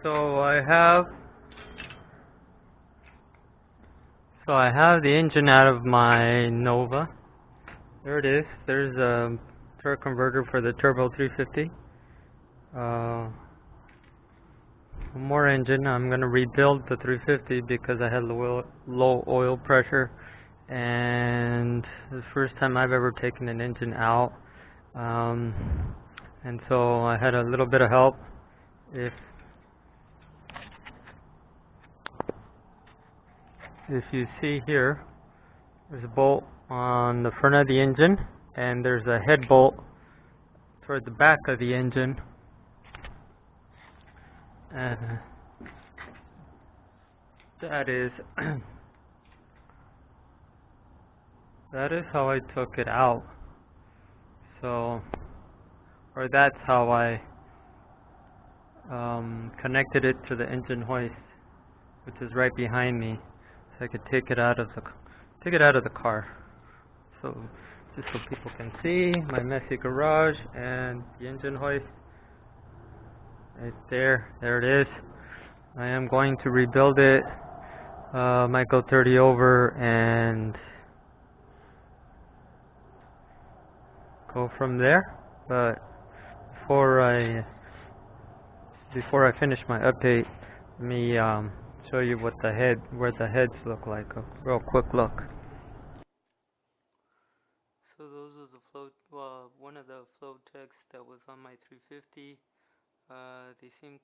So I have the engine out of my Nova. There it is. There's a torque converter for the turbo 350. One more engine. I'm gonna rebuild the 350 because I had low oil pressure, and it's the first time I've ever taken an engine out. And so I had a little bit of help. If you see here, there's a bolt on the front of the engine, and there's a head bolt toward the back of the engine. And that is how I took it out. So, or that's how I connected it to the engine hoist, which is right behind me, so I could take it out of the car. So, just so people can see my messy garage and the engine hoist. Right there it is. I am going to rebuild it. Might go 30 over and go from there. But before I finish my update, let me show you where the heads look like. A real quick look. So those are the one of the float techs that was on my 350. They seem